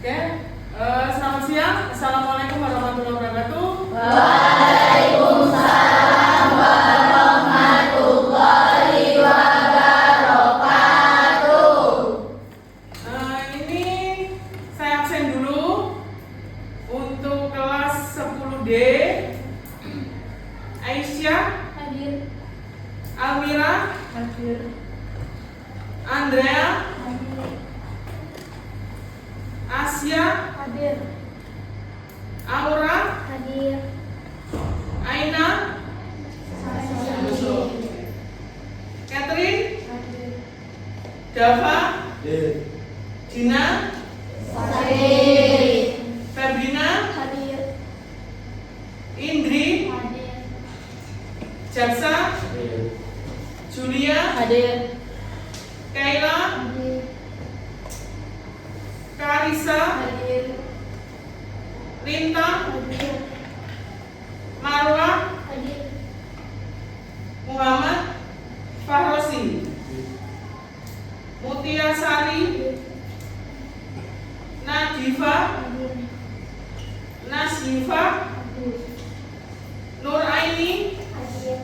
Oke, selamat siang. Assalamualaikum warahmatullahi wabarakatuh. Waalaikumsalam warahmatullahi wabarakatuh. Ini saya absen dulu untuk kelas 10D. Aisyah, Hadir. Almira, Hadir. Andrea, Hadir. Asia, Hadir. Aura, Hadir. Aina, Catherine, Hadir. Dava, Dina, Hadir. Febrina, Hadir. Indri, Hadir. Jaksa, Julia, Hadir. Kayla, Hadir. Karisa, Hadir. Rinta, Hadir. Marwa, Hadir. Muhammad, Fahrosi, Mutia Sari, Nadifa, Hadir. Nasifa, Hadir. Nur Aini, Hadir.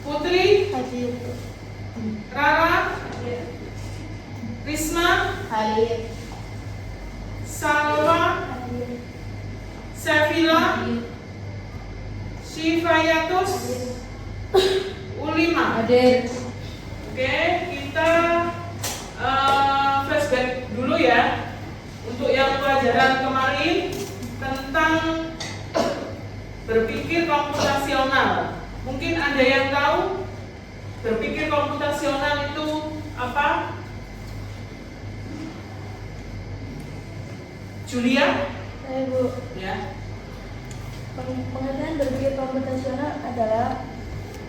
Putri, Hadir. Rara, Risma, Hadir. Salwa, Hadir. Sevilla, Shifayatus, Ulima. Hadir. Oke, kita flashback dulu ya untuk yang pelajaran kemarin tentang berpikir komputasional. Mungkin ada yang tahu berpikir komputasional itu apa? Julia? Saya Bu. Ya. Pengertian berpikir komputasional adalah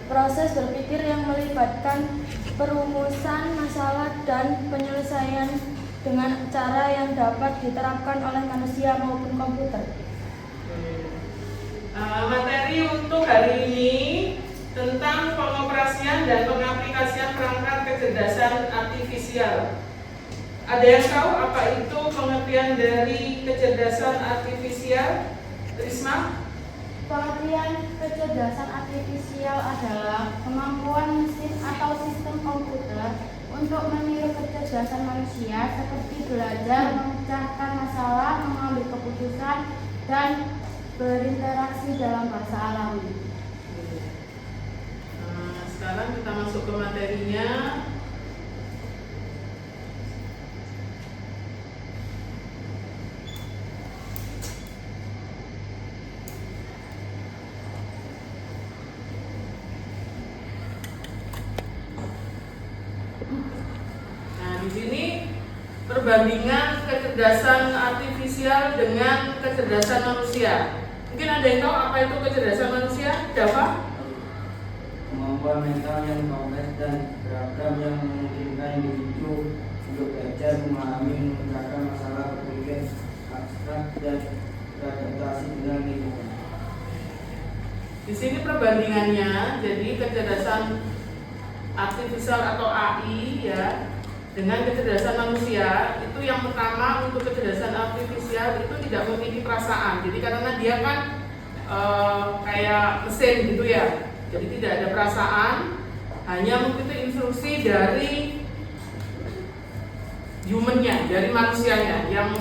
proses berpikir yang melibatkan perumusan masalah dan penyelesaian dengan cara yang dapat diterapkan oleh manusia maupun komputer. Materi untuk hari ini tentang pengoperasian dan pengaplikasian perangkat kecerdasan artifisial. Ada yang tahu apa itu pengertian dari kecerdasan artifisial? Risma? Pengertian kecerdasan artifisial adalah kemampuan mesin atau sistem komputer untuk meniru kecerdasan manusia seperti belajar, memecahkan masalah, mengambil keputusan, dan berinteraksi dalam bahasa alami. Sekarang kita masuk ke materinya. Di sini perbandingan kecerdasan artifisial dengan kecerdasan manusia. Mungkin ada yang tahu apa itu kecerdasan manusia? Dava? Kemampuan mental yang kompleks dan beragam yang memungkinkan individu untuk belajar, memahami, memecahkan masalah, berpikir abstrak dan beradaptasi dengan lingkungan. Di sini perbandingannya, jadi kecerdasan artifisial atau AI ya dengan kecerdasan manusia itu yang pertama untuk kecerdasan artifisial itu tidak memiliki perasaan. Jadi karena dia kan kayak mesin gitu ya. Jadi tidak ada perasaan, hanya mengikuti instruksi dari humannya, dari manusianya yang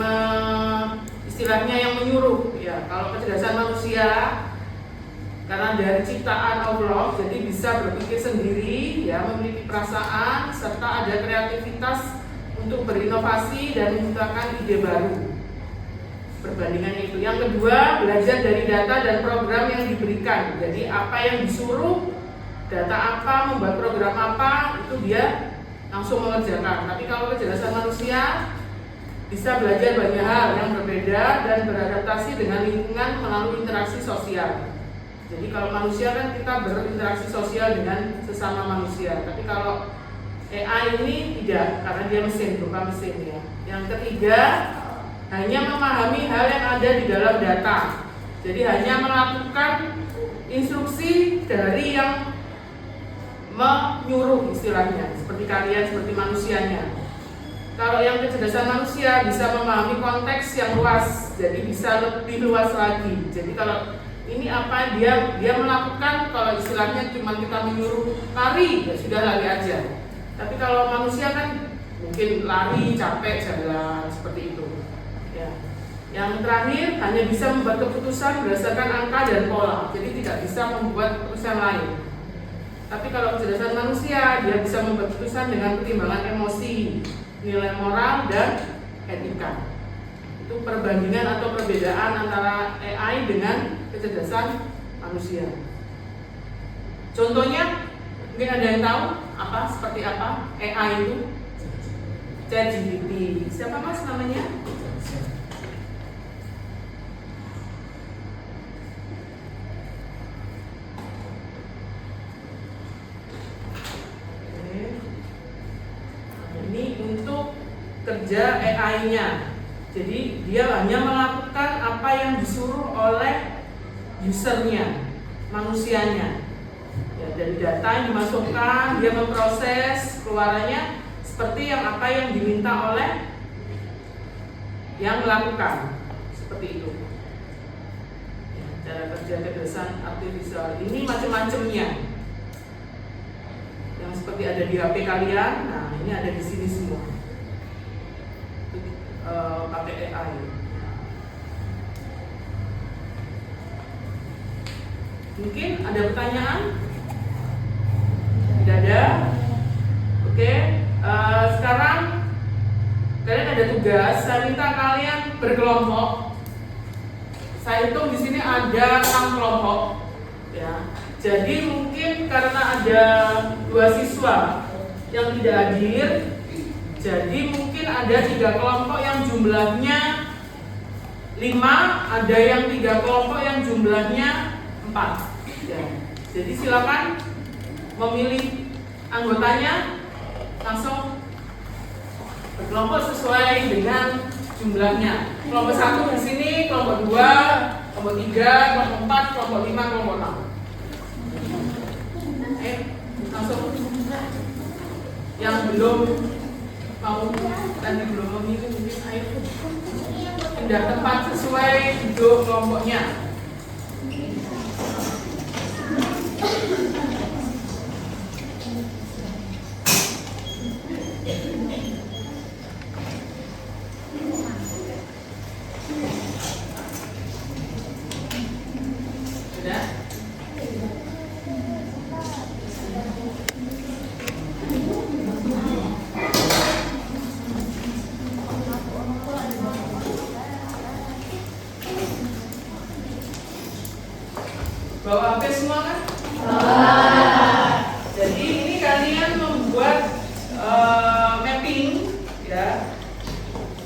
istilahnya yang menyuruh ya. Kalau kecerdasan manusia karena dari ciptaan Allah, jadi bisa berpikir sendiri, ya, memiliki perasaan, serta ada kreativitas untuk berinovasi dan menciptakan ide baru. Perbandingannya itu. Yang kedua, belajar dari data dan program yang diberikan. Jadi apa yang disuruh, data apa, membuat program apa, itu dia langsung mengerjakan. Tapi kalau kecerdasan manusia bisa belajar banyak hal yang berbeda dan beradaptasi dengan lingkungan melalui interaksi sosial. Jadi kalau manusia kan kita berinteraksi sosial dengan sesama manusia. Tapi kalau AI ini tidak, karena dia mesin, bukan mesin ya. Yang ketiga, hanya memahami hal yang ada di dalam data. Jadi hanya melakukan instruksi dari yang menyuruh istilahnya, seperti kalian, seperti manusianya. Kalau yang kecerdasan manusia bisa memahami konteks yang luas, jadi bisa lebih luas lagi. Jadi kalau ini apa dia melakukan, kalau istilahnya cuma kita menyuruh lari, ya sudah lari aja. Tapi kalau manusia kan mungkin lari, capek, jalan seperti itu. Ya. Yang terakhir hanya bisa membuat keputusan berdasarkan angka dan pola, jadi tidak bisa membuat keputusan lain. Tapi kalau kecerdasan manusia, dia bisa membuat keputusan dengan pertimbangan emosi, nilai moral, dan etika. Itu perbandingan atau perbedaan antara AI dengan kecerdasan manusia. Contohnya, mungkin ada yang tahu seperti apa AI itu? ChatGPT. Siapa mas namanya? Ini untuk kerja AI-nya. Jadi dia hanya melakukan apa yang disuruh oleh usernya, manusianya. Ya, dari data yang dimasukkan, dia memproses keluarannya seperti apa yang diminta oleh yang melakukan, seperti itu. Ya, cara kerja kecerdasan artifisial ini macam-macamnya. Yang seperti ada di HP kalian, nah ini ada di sini semua. Pakai AI. Mungkin ada pertanyaan? Tidak ada? Oke. Sekarang kalian ada tugas. Saya minta kalian berkelompok. Saya hitung di sini ada 6 kelompok. Ya. Jadi mungkin karena ada 2 siswa yang tidak hadir, jadi mungkin ada 3 kelompok yang jumlahnya 5, ada yang 3 kelompok yang jumlahnya 4. Ya. Jadi silakan memilih anggotanya, langsung berkelompok sesuai dengan jumlahnya. Kelompok 1 di sini, kelompok 2, kelompok 3, kelompok 4, kelompok 5, kelompok 6. Langsung yang belum mau tadi belum memilih mungkin ayo pindah tempat sesuai duduk kelompoknya. Sudah? Bawa HP semua kan? Jadi ini kalian membuat mapping, ya,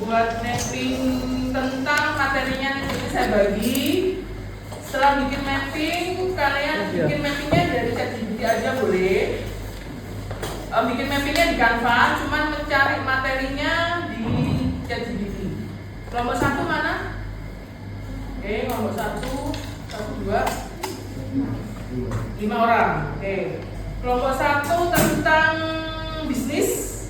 buat mapping tentang materinya. Nanti saya bagi. Setelah bikin mapping, kalian bikin mappingnya dari ChatGPT aja boleh. Bikin mappingnya di Canva, cuman mencari materinya di ChatGPT. Kelompok 1 mana? Oke, kelompok 1, 2, 5 orang. Oke. Kelompok 1 tentang bisnis.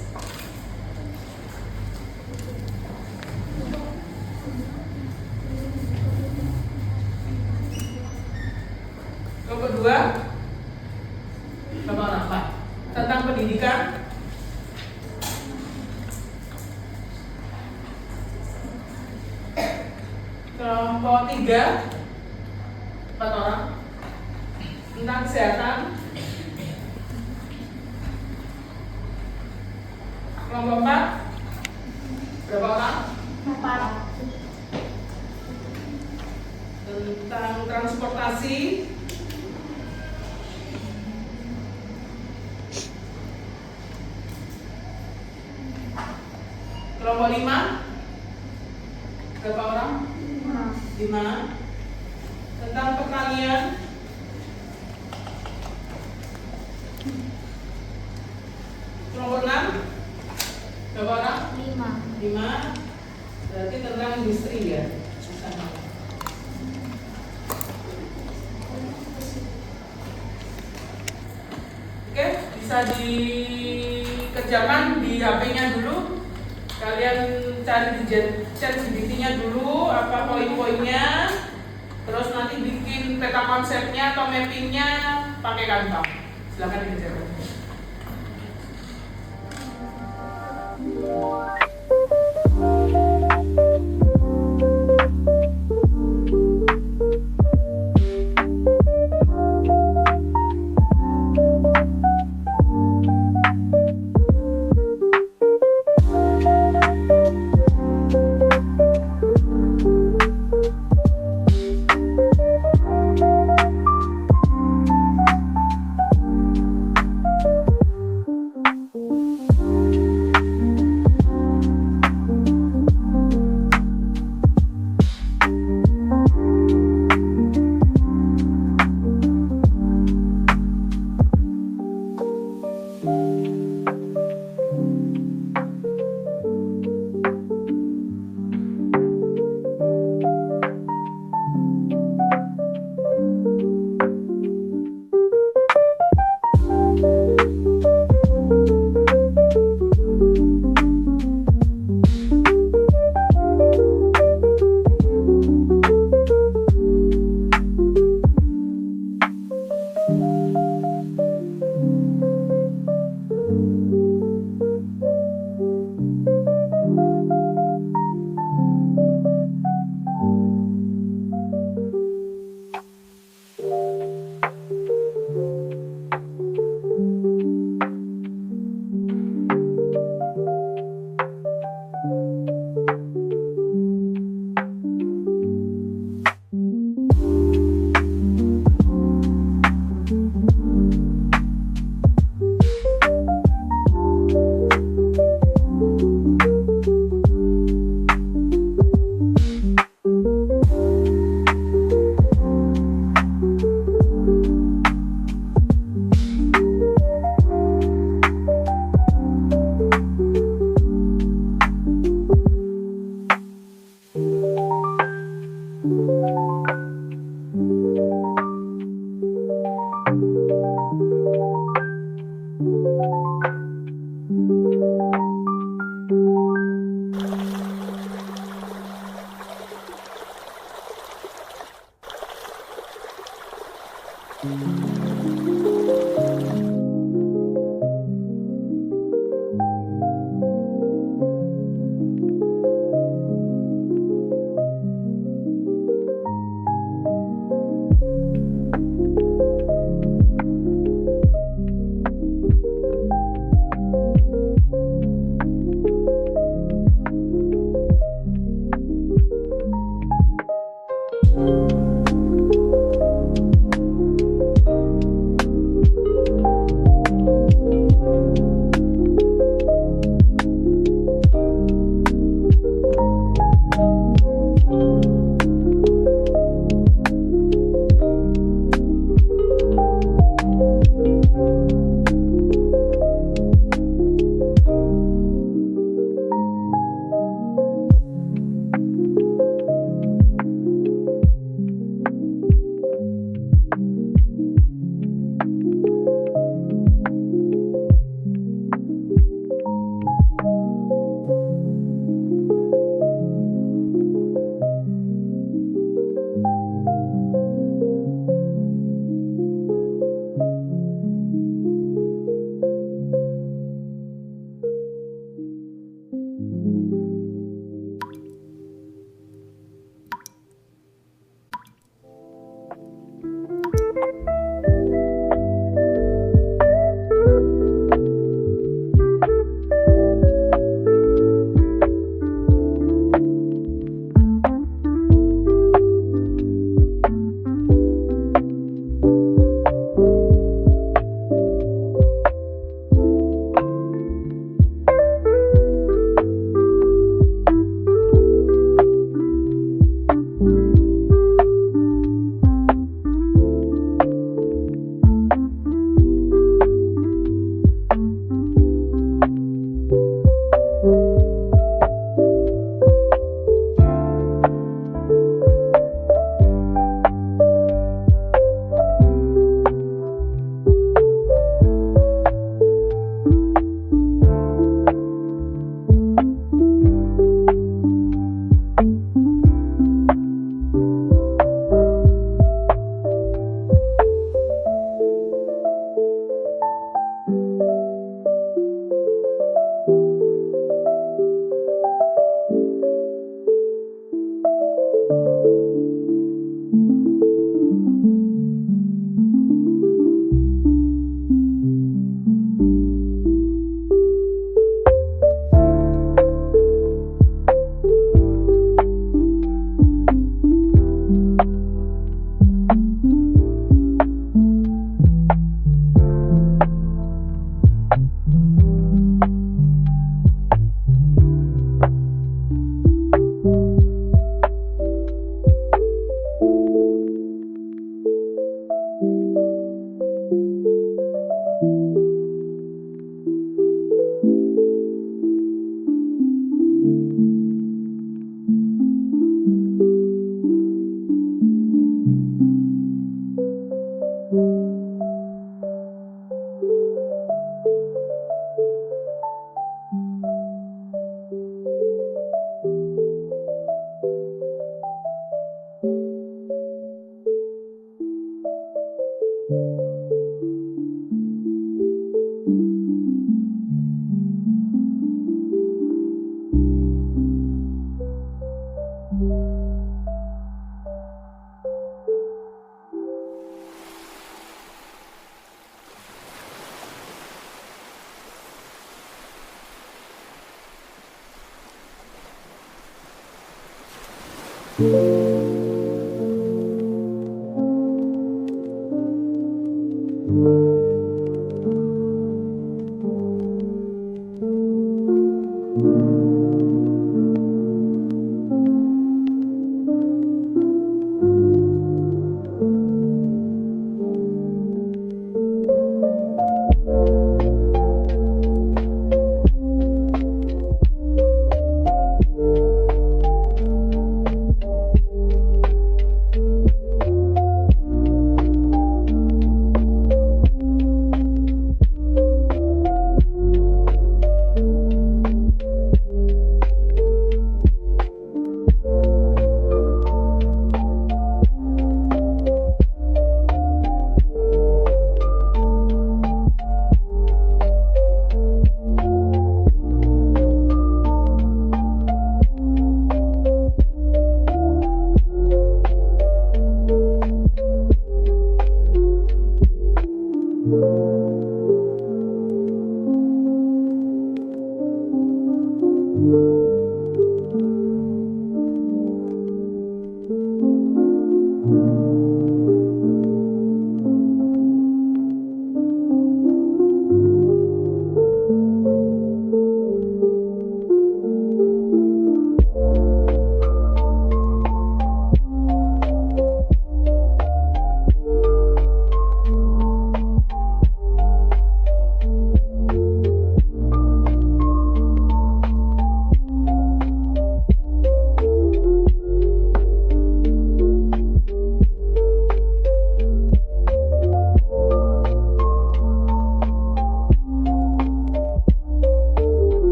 Kelompok 2 berapa orang, Pak? Tentang pendidikan. Kelompok 3 4 orang. Tentang kesehatan. Kelompok 4 berapa orang? 4. Tentang transportasi. Kelompok 5 berapa orang? 5. Tentang pertanian. Kelompok 6 berapa orang? 5. Berarti tentang industri ya. Oke, bisa dikerjakan di HP-nya dulu. Kalian cari di ChatGPT-nya dulu apa poin-poinnya, terus nanti bikin peta konsepnya atau mappingnya pakai Canva. Silahkan dikerjakan.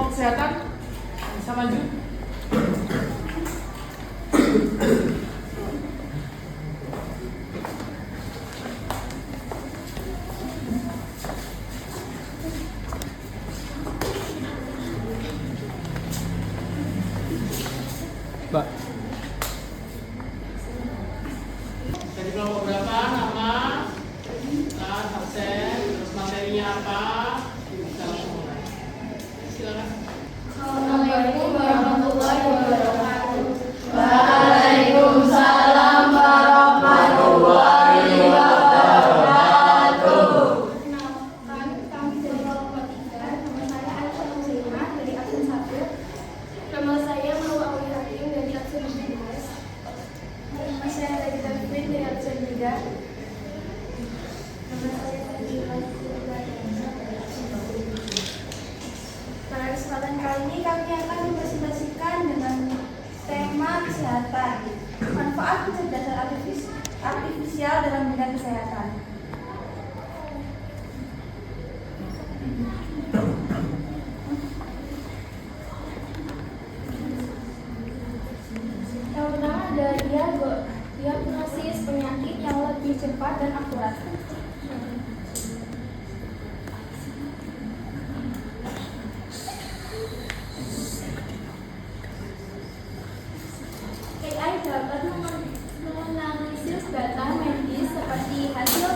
mau kesehatan bisa maju. Pak. Jadi kelompok berapa, nama, kelas, absen, terus materinya apa, bisa langsung mulai. Silakan. Assalamualaikum warahmatullahi wabarakatuh. Waalaikumsalam warahmatullahi wabarakatuh. Kenalkan, kami dari kelompok 3. Nama saya Aisyah Husainah dari absen 1. Nama saya Marwa Awi Hakim dari absen 12. Nama saya Ragita Fitri dari absen 3. Nama saya Fadila dari absen 2. Pada kesempatan kali ini kami akan mempresentasikan dengan tema kesehatan. Manfaat kecerdasan artifisial dalam bidang kesehatan. Yang pertama adalah diagnosis penyakit yang lebih cepat dan akurat. AI dapat menganalisis data medis seperti hasil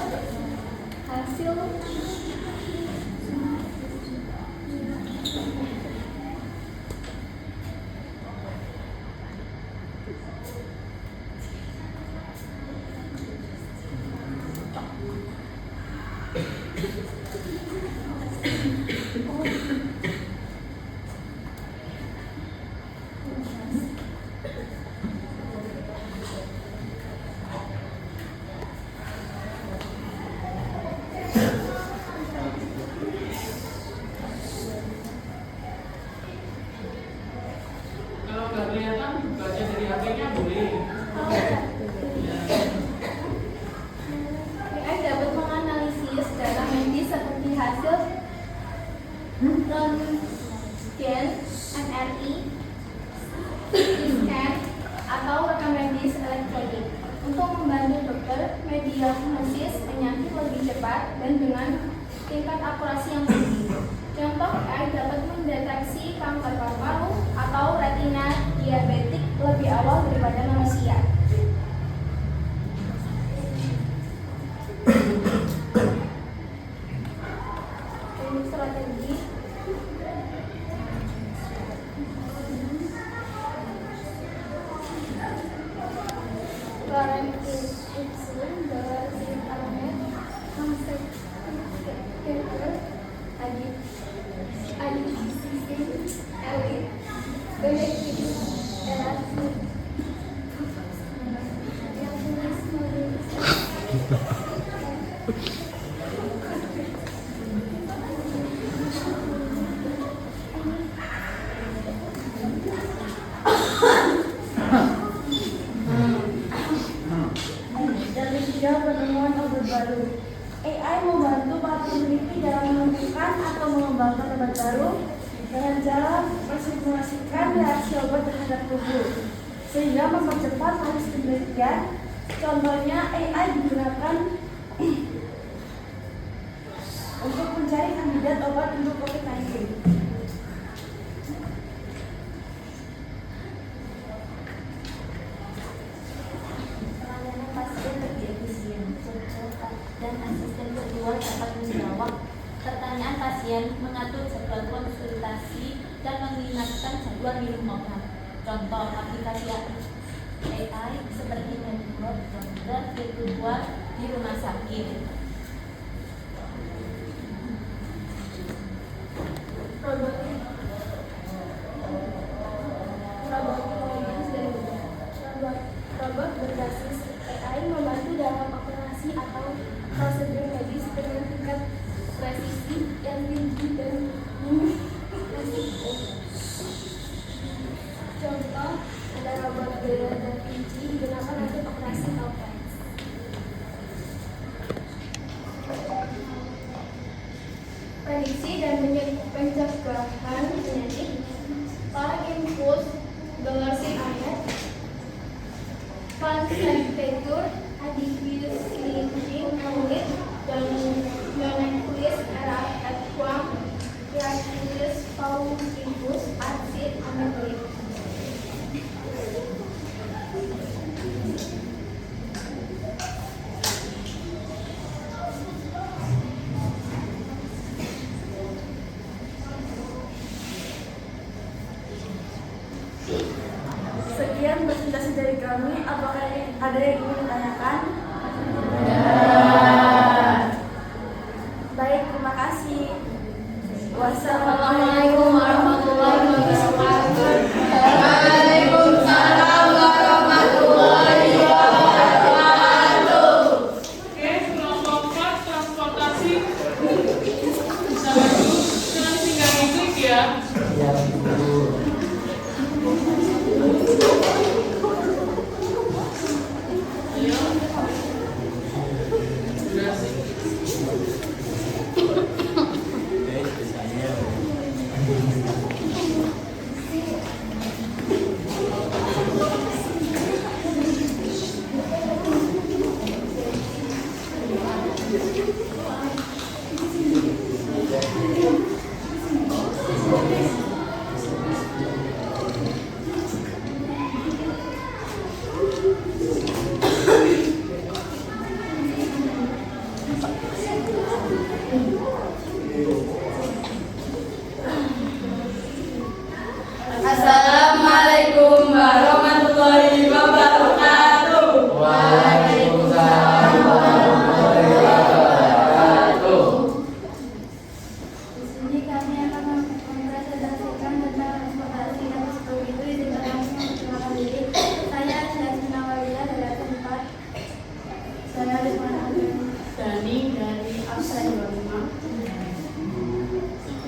Kalau nggak kelihatan, baca dari HP-nya boleh. AI dapat menganalisis data medis seperti hasil röntgen, MRI, scan, atau rekam medis elektronik untuk membantu dokter mendiagnosis penyakit lebih cepat dan dengan tingkat akurasi yang tinggi. Contoh, AI dapat mendeteksi kanker paru-paru atau retina diabetik lebih awal daripada manusia. Teknik strategi Lorem ipsum Dolores Alamet Hamset Keker Adit Elit Benedictus Erasmus yang tulis menulis dan ketiga, penemuan obat baru. AI membantu para peneliti dalam menemukan atau mengembangkan obat baru dengan cara mensimulasikan reaksi obat terhadap tubuh sehingga mempercepat proses penelitian. Contohnya, AI digunakan untuk mencari kandidat obat untuk COVID-19. Pelayanan pasien lebih efisien, cepat, dan asisten virtual dapat menjawab pertanyaan pasien, mengatur jadwal konsultasi, dan mengingatkan jadwal minum obat. Contoh aplikasi AI seperti Medbot, dokter virtual di rumah sakit. Robot berbasis AI membantu dalam operasi atau prosedur medis dengan tingkat presisi yang tinggi dan minim resiko. Contoh, ada robot Bella Da Vinci digunakan untuk operasi opens. Prediksi dan pencegahan Sekian presentasi dari kami. Apakah ada yang ingin ditanyakan? Baik, terima kasih. Wassalamualaikum warahmatullahi wabarakatuh. Waalaikumsalam warahmatullahi wabarakatuh. Oke, kelompok 4 transportasi. Bisa maju, jangan tinggal ngiklik ya. Ayo. Durasi. Assalamualaikum warahmatullahi wabarakatuh. Waalaikumsalam warahmatullahi wabarakatuh. Di sini kami akan mempresentasikan tentang transportasi dan sebelum itu izinkan kami memperkenalkan diri. Saya Syazina Walia dari absen 4. Saya Rizwan Dani dari absen 25.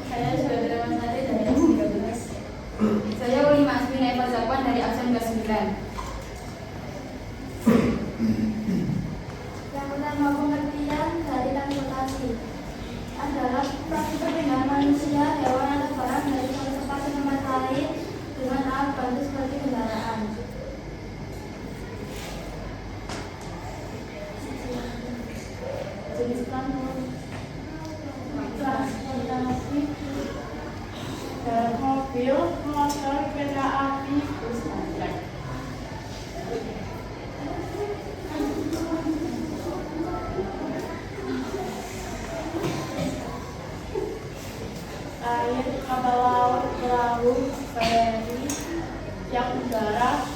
Saya juga Masari dari absen 13. Saya Uli Masmin Eva Zakwan dari absen 29. Yang pertama, pengertian dari transportasi adalah proses perpindahan manusia, hewan atau barang dari satu tempat ke tempat lain dengan alat bantu seperti kendaraan. Jenis transportasi darat, mobil, motor, kereta api, bus, dan truk. Air, kapal laut, perahu, feri, yang udara,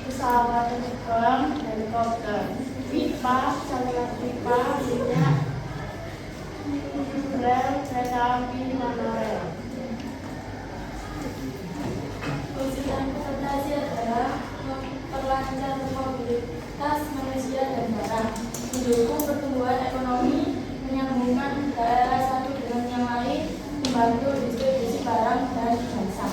pesawat terbang, helikopter, pipa, saluran pipa, minyak, rel, kereta api, monorail. Fungsi transportasi adalah memperlancar mobilitas manusia dan barang, mendukung pertumbuhan ekonomi, menyambungkan daerah satu dengan yang lain, membantu distribusi barang dan jasa.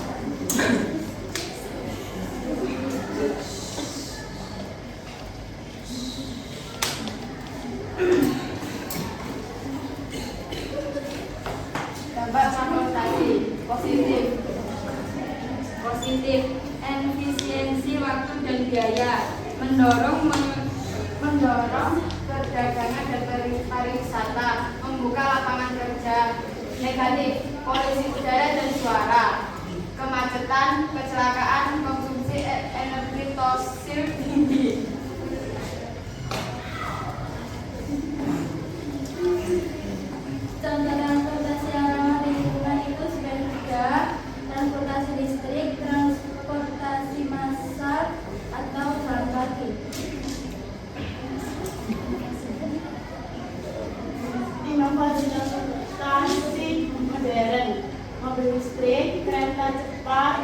Dampak transportasi positif, efisiensi waktu dan biaya, mendorong perdagangan dan pariwisata, membuka lapangan kerja. Negatif, polusi udara dan suara, kemacetan, kecelakaan, konsumsi energi fosil tinggi. Contoh transportasi yang ramah lingkungan itu sebanyak 3: transportasi listrik, transportasi massal, atau jalan kaki. Inovasi transportasi modern, mobil listrik, kereta cepat,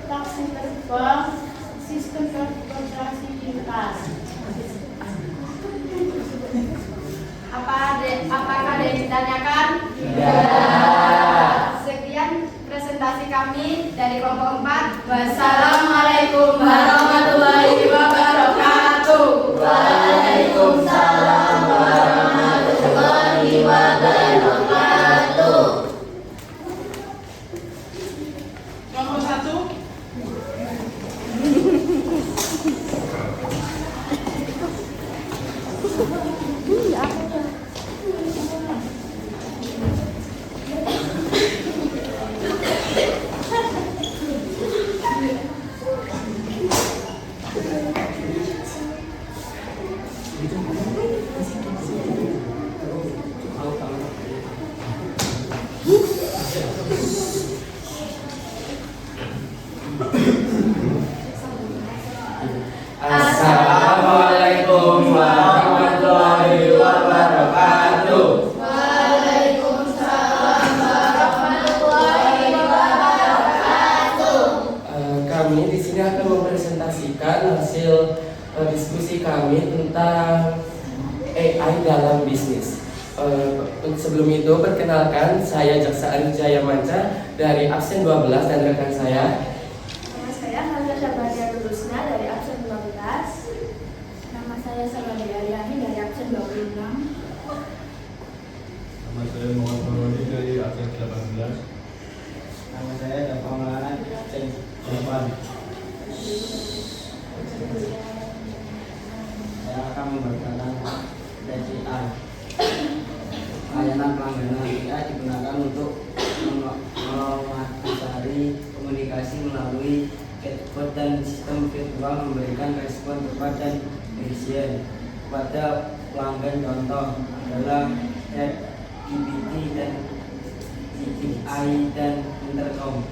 taksi terbang, sistem transportasi lintas. Apakah ada yang ditanyakan? Sekian presentasi kami dari kelompok 4. Wassalamualaikum warahmatullahi wabarakatuh. Waalaikumsalam warahmatullahi wabarakatuh. Kelompok 1. hasil diskusi kami tentang AI dalam bisnis. Sebelum itu, perkenalkan saya Jaksa Arijaya Manca dari absen 12 dan rekan saya. Nama saya Hamzah Syabania Lulusna dari absen 15. Nama saya Saladi Aryani dari absen 26. Nama saya Muhammad Farwadi dari absen 18. Nama saya Dafa Maulana absen 8. Saya akan membacakan PCA. Layanan pelangganan AI digunakan untuk mengomentari komunikasi melalui chatbot dan sistem virtual memberikan respon cepat dan efisien kepada pelanggan. Contoh adalah ChatGPT dan AI dan Intercom.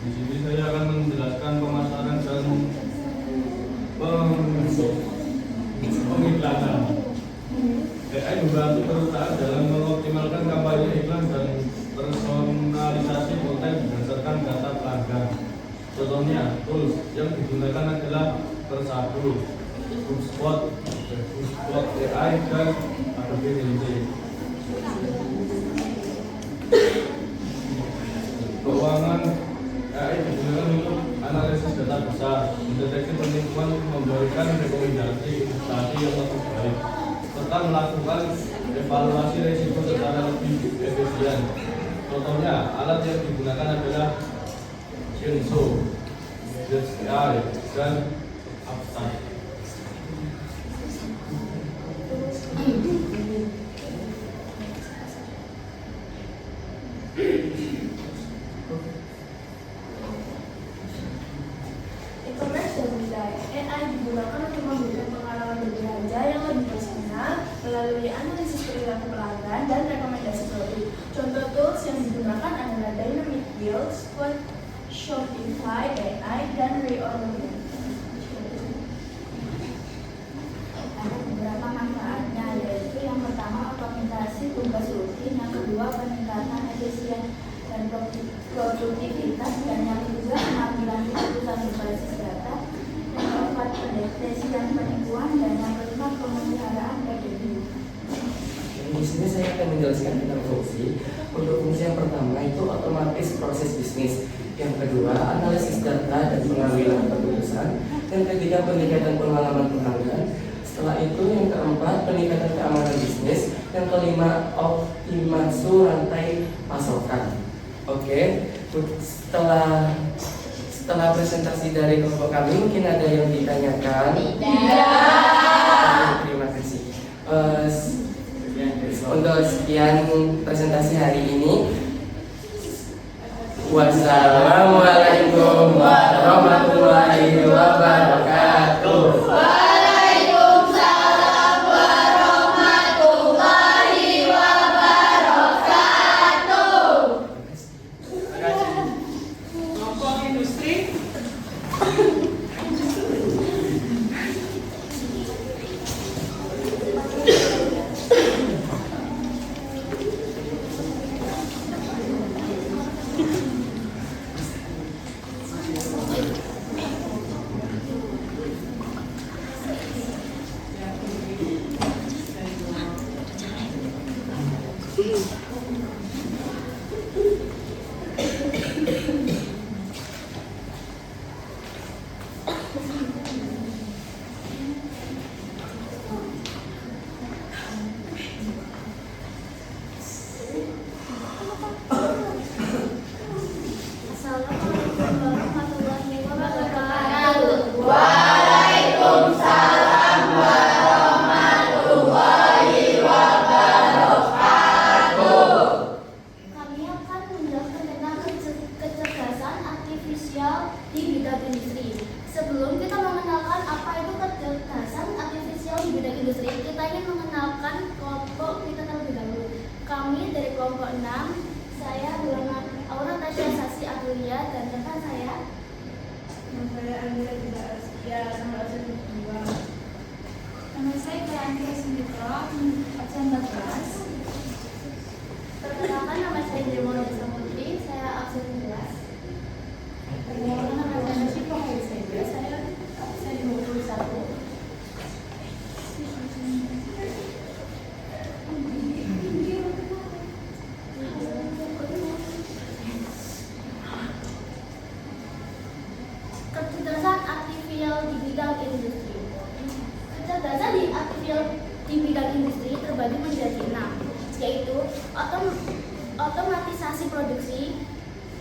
Di sini saya akan menjelaskan pemasaran dan pengiklanan. AI membantu perusahaan dalam mengoptimalkan kampanye iklan dan personalisasi konten berdasarkan data pelanggan. Contohnya, tools yang digunakan adalah Persatu, HubSpot AI, dan Adobe Analytics. Keuangan AI digunakan untuk analisis data besar, mendeteksi penipuan, memberikan rekomendasi investasi yang lebih baik, serta melakukan evaluasi risiko secara lebih efisien. Contohnya, alat yang digunakan adalah Shinso, AI, dan Upstart. E-commerce dan desain. AI digunakan untuk memberikan pengalaman berbelanja yang lebih personal melalui analisis perilaku pelanggan dan rekomendasi produk. Contoh tools yang digunakan adalah Dynamic Yield, Shopify AI, dan Reorder. Ada beberapa manfaatnya, yaitu yang pertama otomatisasi tugas rutin, yang kedua peningkatan efisien dan produktivitas, dan yang ketiga pengambilan keputusan berbasis data, yang keempat pendeteksian penipuan, dan yang kelima pemeliharaan revenue. Di sini saya akan menjelaskan tentang fungsi. Untuk fungsi yang pertama itu otomatis proses bisnis. Yang kedua, analisis data dan pengambilan keputusan. Yang ketiga, peningkatan pengalaman pelanggan. Setelah itu yang keempat, peningkatan keamanan bisnis. Yang kelima, optimasi rantai pasokan. Oke, setelah presentasi dari kelompok kami, mungkin ada yang ditanyakan? Tidak. Terima kasih. Untuk sekian presentasi hari ini. Wassalamualaikum warahmatullahi wabarakatuh. Kelompok industri. Assalamualaikum warahmatullahi wabarakatuh. Kami akan menjelaskan tentang kecerdasan artifisial di bidang industri. Sebelum kita mengenalkan apa itu kecerdasan artifisial di bidang industri, kita ingin mengenalkan kelompok kita terlebih dahulu. Kami dari kelompok 6, saya bernama Aura Tasya Sasi Agulia, dan rekan saya Nama saya Andrea Tidak Askia, nomor absen 2. Nama saya Kriyanti Sumitra, absen 14. Perkenalkan, nama saya Demono Samudri, saya absen 11. Perkenalkan, nama saya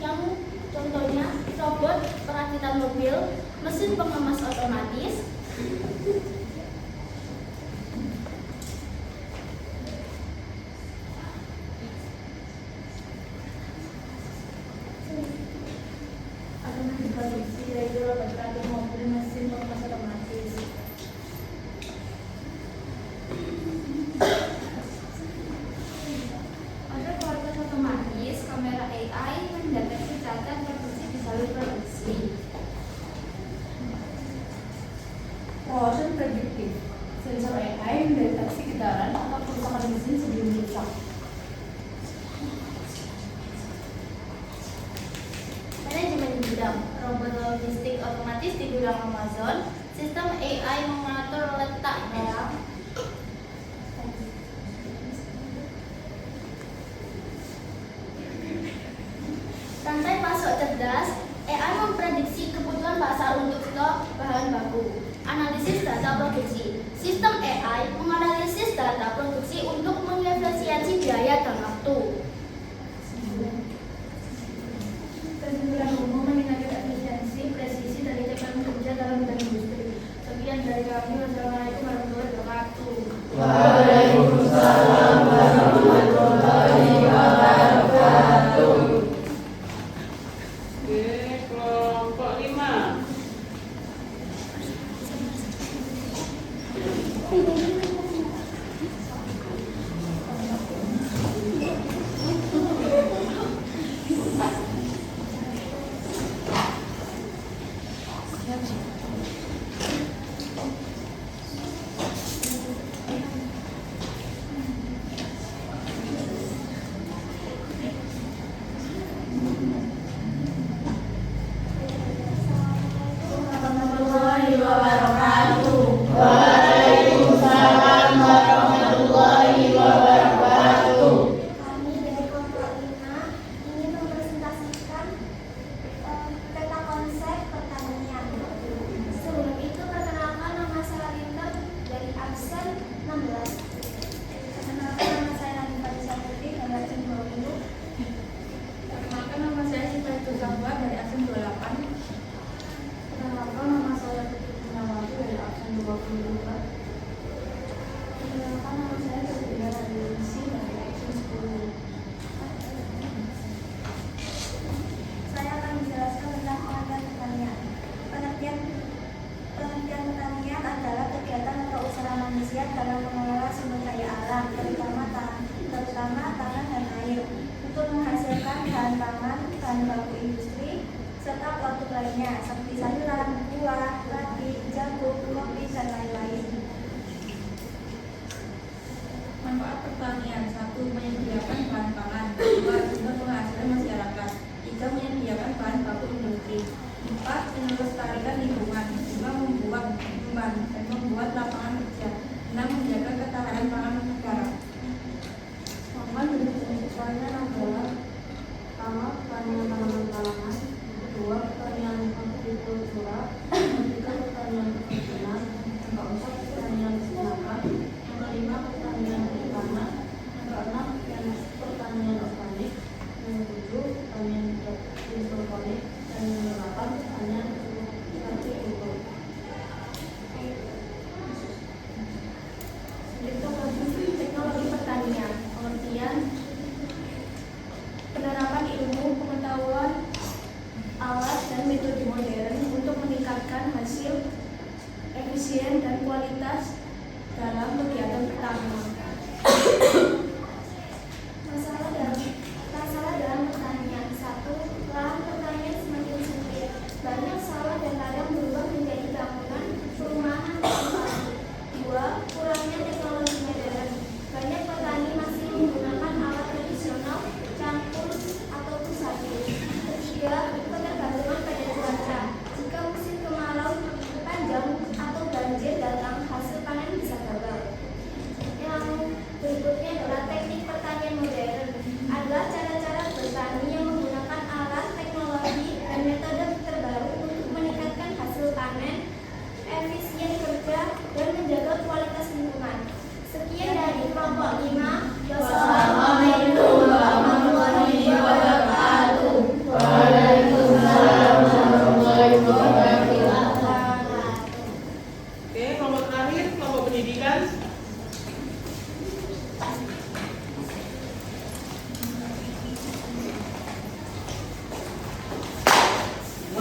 yang contohnya robot perakitan mobil, mesin pengemas otomatis, produksi yaitu robot perakitan mobil, mesin pengemas otomatis. ada kualitas otomatis, kamera AI mendeteksi cacat produksi di jalur produksi. Proses prediktif, sensor AI mendeteksi getaran atau kerusakan mesin sebelum rusak. Manajemen gudang, robot logistik otomatis di gudang Amazon, sistem AI mengatur letak barang. Rantai pasok cerdas, AI memprediksi kebutuhan pasar untuk stok bahan baku. Analisis data produksi, sistem AI menganalisis data produksi untuk mengefisiensi biaya dan waktu. Kesimpulan umum meningkatkan efisiensi, presisi, dan kecepatan kerja dalam bidang industri. Sekian dari kami. Wassalamualaikum warahmatullahi wabarakatuh. Waalaikumsalam warahmatullahi wabarakatuh. Oke, kelompok 5. Warahmatullahi wabarakatuh. Waalaikumsalam warahmatullahi wabarakatuh. Kami dari kelompok 5 ingin mempresentasikan peta konsep pertanian. Sebelum itu perkenalkan, nama saya Linda dari absen 16. Perkenalkan, nama saya Nadi Fadisa Putri dari absen 20. Perkenalkan, nama saya Sita Josabwa dari absen 28. Perkenalkan, nama saya Putri Punawati dari absen 22. Perkenalkan, nama saya Ferdinand Radilisi dari absen 10. Saya akan menjelaskan tentang pengertian pertanian. Pengertian pertanian adalah kegiatan atau usaha manusia dalam mengelola sumber daya alam, terutama tanah dan air, untuk menghasilkan bahan pangan, bahan baku industri, serta produk lainnya seperti sayuran, buah, padi, jagung, kopi, dan lain-lain. Manfaat pertanian: 1. Menyediakan bahan pangan. 2. Sumber penghasilan masyarakat. 3. Menyediakan bahan baku industri. 4. Melestarikan lingkungan. 5. Membuat tumbuhan dan membuat lapangan kerja. 6. Menjaga ketahanan pangan negara. Manfaat dari pertanian adalah pertama, pertanian tanaman pangan, kedua, pertanian hortikultura, ketiga, pertanian perkebunan, yang keempat, pertanian peternakan, yang kelima, pertanian perikanan, yang keenam, pertanian organik.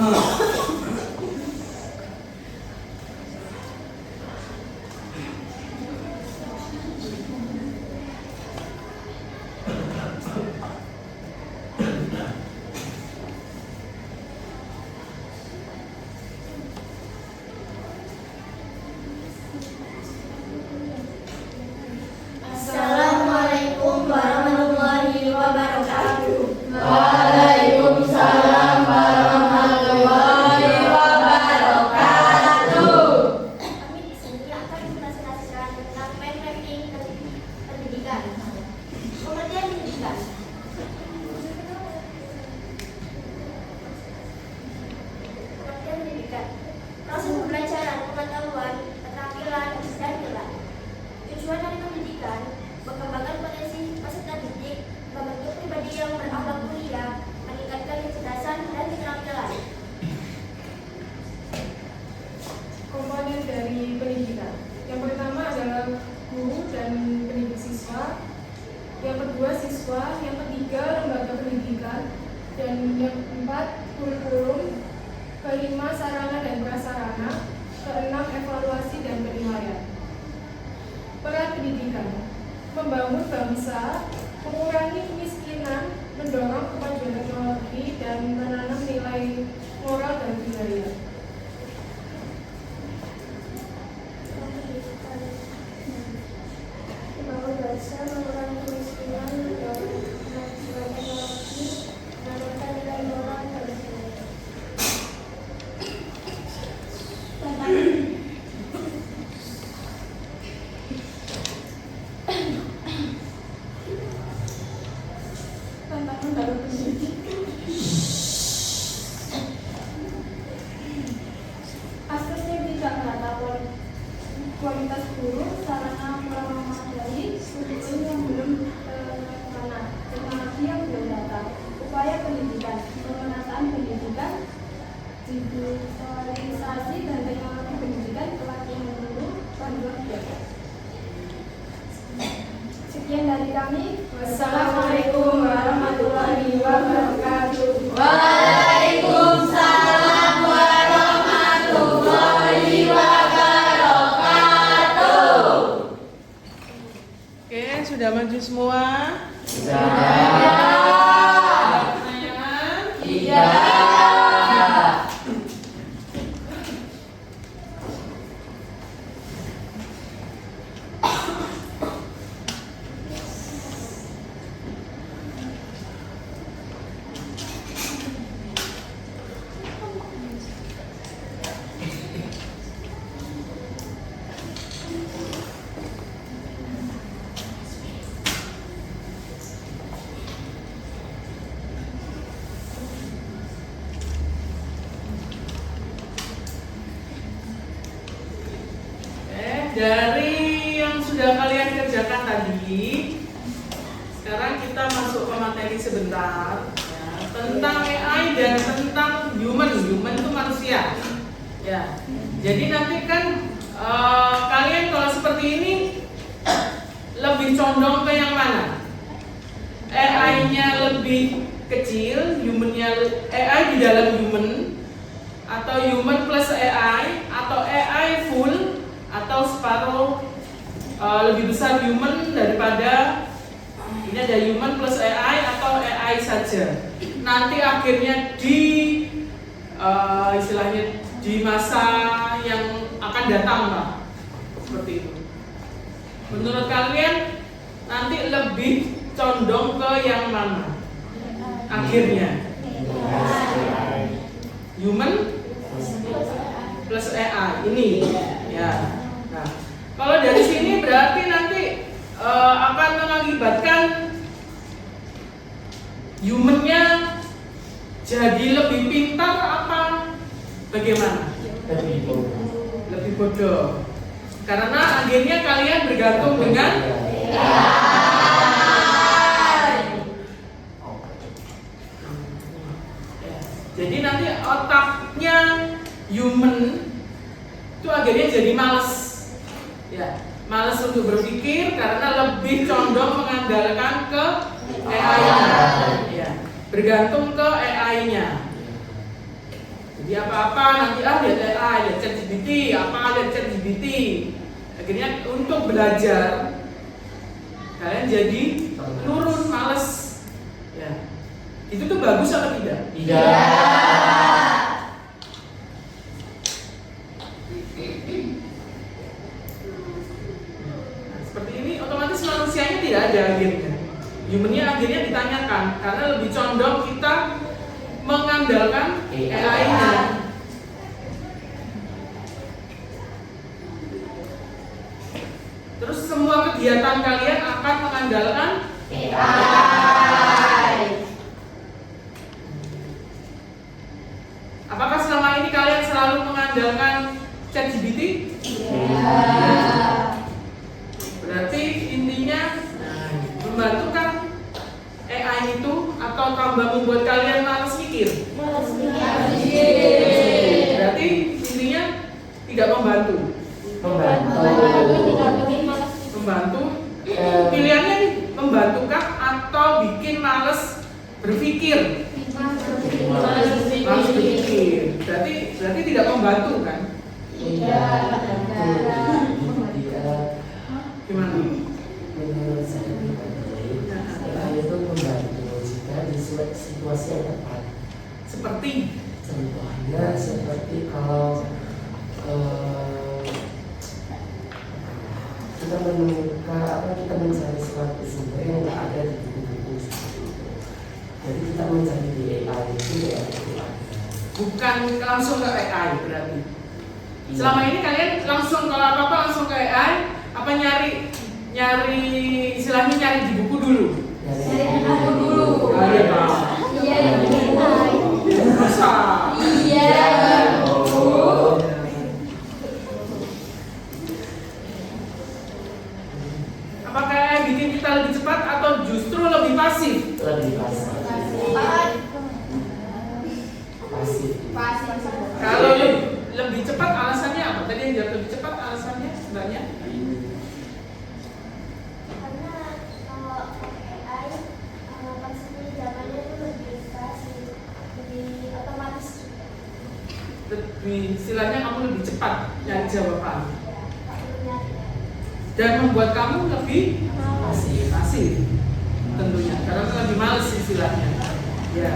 Assalamualaikum warahmatullahi wabarakatuh. Waalaikumsalam warahmatullahi wabarakatuh. Kami di sini akan mempresentasikan tentang mind mapping pendidikan. Pengertian pendidikan. Pengertian pendidikan. Proses pembelajaran, pengetahuan, keterampilan, dan nilai. Tujuan dari pendidikan, mengembangkan potensi peserta didik, membentuk pribadi yang berakhlak mulia, meningkatkan kecerdasan dan keterampilan. Komponen dari pendidikan. Yang pertama adalah guru dan pendidik siswa. Yang kedua siswa. Yang ketiga lembaga pendidikan. Dan yang keempat kurikulum. Kelima sarana dan prasarana. Keenam evaluasi dan penilaian. Peran pendidikan: membangun bangsa, mengurangi kemiskinan, mendorong kemajuan teknologi, dan menanam nilai moral dan budaya. Membangun bangsa, mengurangi kemiskinan, mendorong kemajuan teknologi, menanamkan nilai moral dan budaya. Tantangan dalam pendidikan. Aksesnya tidak merata, kualitas guru, sarana memadai, kurikulum yang belum terlaksana, teknologi yang belum datang, upaya pendidikan, pemenataan pendidikan, digitalisasi dan teknologi pendidikan, pelatihan guru, panduan belajar. Sekian dari kami. Wassalamualaikum warahmatullahi wabarakatuh. Waalaikumsalam warahmatullahi wabarakatuh. Oke, sudah maju semua? Sudah. Pertanyaan? Iya. Dari yang sudah kalian kerjakan tadi, sekarang kita masuk ke materi sebentar ya, tentang AI dan tentang human. Human itu manusia. Ya, jadi nanti kan kalian kalau seperti ini lebih condong ke yang mana? AI-nya lebih kecil, AI di dalam human, atau human plus AI, atau AI full, atau separuh lebih besar human daripada ini ada human plus AI atau AI saja. Nanti akhirnya di istilahnya di masa yang akan datang lah, seperti itu. Menurut kalian nanti lebih condong ke yang mana? Akhirnya human plus AI ini ya. Nah, kalau dari sini berarti nanti akan mengakibatkan humannya jadi lebih pintar apa bagaimana? Lebih bodoh. Karena akhirnya kalian bergantung dengan jadi nanti otaknya human itu akhirnya jadi malas, ya, malas untuk berpikir karena lebih condong mengandalkan ke AI-nya, ya, bergantung ke AI-nya. Jadi apa-apa nanti lihat AI, lihat ChatGPT, lihat ChatGPT. Akhirnya untuk belajar kalian jadi menurun, males. Ya. Itu tuh bagus atau tidak? Tidak. Seperti ini otomatis manusianya tidak ada akhirnya. Humannya akhirnya ditanyakan karena lebih condong kita mengandalkan AI-nya. Terus semua kegiatan kalian akan mengandalkan AI. Apakah selama ini kalian selalu mengandalkan ChatGPT? Berarti intinya membantukah AI itu atau tambah membuat kalian malas mikir? Berarti intinya tidak membantu. Membantu. Pilihannya nih, membantukah atau bikin malas berpikir? Malas berpikir. Berarti tidak membantu kan? Gimana? Menurut saya pribadi, AI itu membantu jika di situasi yang tepat. Seperti Contohnya seperti kalau kita menemukan kita mencari suatu sumber yang tidak ada di buku-buku seperti itu. Jadi kita mencari di AI itu ya itu ada. bukan langsung ke AI berarti. Selama ini kalian langsung kalau apa-apa langsung ke AI, apa nyari istilahnya nyari di buku dulu. Dari buku dulu. Iya, Pak. Masa? Apakah AI bikin kita lebih cepat atau justru lebih pasif? Lebih pasif. Kalau lebih cepat alasannya apa? Tadi yang jawab lebih cepat alasannya sebenarnya? Karena kalau AI konsepnya jawabannya itu lebih pasti, lebih otomatis juga. Lebih istilahnya kamu lebih cepat nyari jawaban Ya, dan membuat kamu lebih pasif tentunya karena lebih males istilahnya. Ya.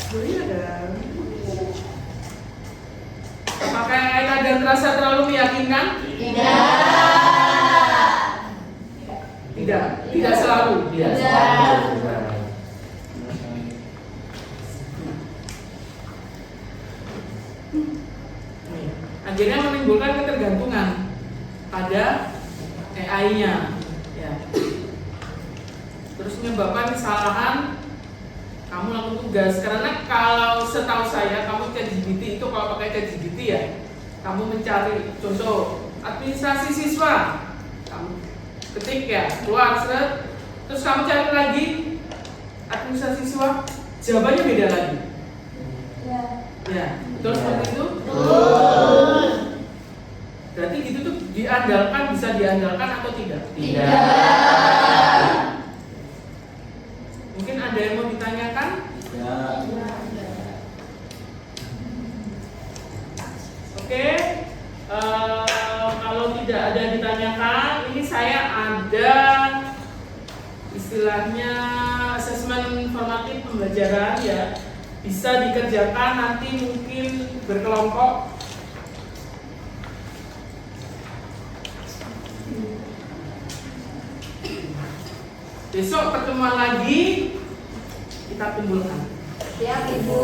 Boleh ada. Apakah AI kadang terasa terlalu meyakinkan? Tidak selalu. Tidak selalu. Akhirnya menimbulkan ketergantungan pada AI-nya. Ya. Terus menyebabkan kesalahan kamu lakukan tugas karena kalau setahu saya kamu ChatGPT itu kalau pakai ChatGPT ya kamu mencari contoh administrasi siswa kamu ketik ya keluar seret terus kamu cari lagi administrasi siswa jawabannya beda lagi ya betul seperti itu berarti gitu tuh bisa diandalkan atau tidak mungkin ada yang mau ditanyakan? Ya. Oke, kalau tidak ada yang ditanyakan, ini saya ada istilahnya asesmen formatif pembelajaran ya, bisa dikerjakan nanti mungkin berkelompok. Besok pertemuan lagi kita kumpulkan. Siap, Ibu.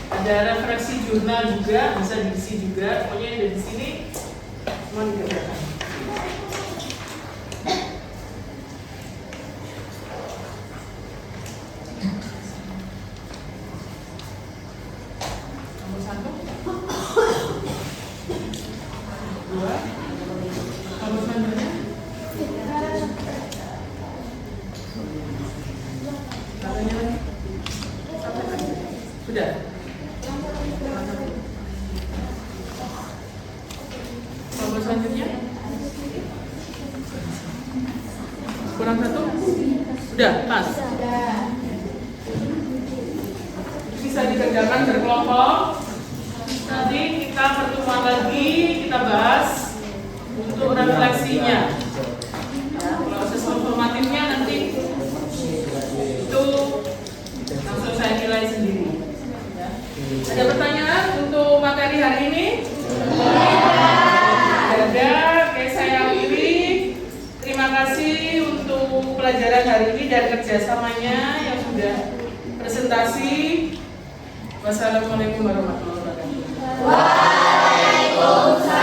Ada referensi jurnal juga bisa diisi juga. Pokoknya yang ada di sini semua dikerjakan. Nomor 1, 2. Nomor selanjutnya katanya lagi sudah nomor selanjutnya kurang 1 Sudah, Mas? Bisa dikerjakan berkelompok. Nanti kita pertemuan lagi, kita bahas untuk refleksinya. Ya, proses formatifnya nanti itu langsung saya nilai sendiri. Ya. Ada pertanyaan untuk materi hari ini? Ada. Oke, saya akhiri. Terima kasih untuk pelajaran hari ini dan kerjasamanya yang sudah presentasi. Wassalamualaikum warahmatullahi wabarakatuh. Waalaikumsalam.